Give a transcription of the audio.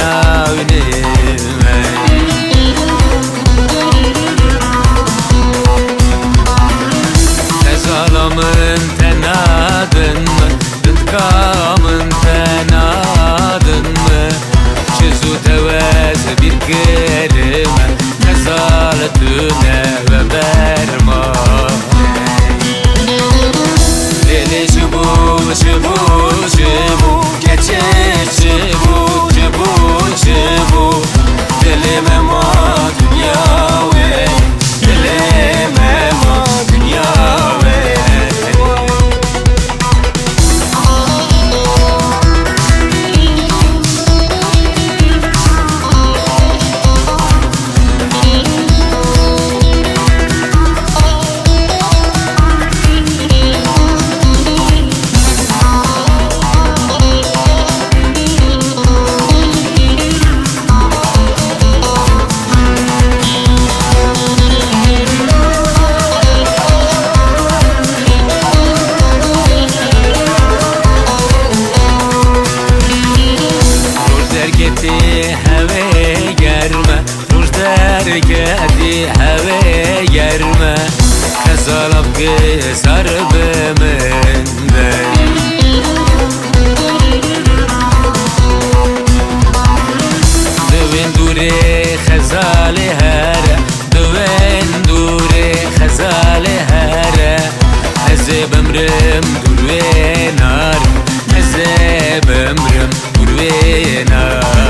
tenavnime Tezalamın tenadın mı? Rıdkamın tenadın mı? Çizu tevez bir kelime Tezaletüne ve bermane Lili şubu şubu şubu Geçir şubu şubu şubu Dilime ma dünya ve Dilime ma dünya ve heve germe Ruj dergedi heve germe Kazalab gizar biminde Dövün dure khazali here Dövün dure khazali here Ezeb emrim dur ve nar Ezeb emrim dur ve nar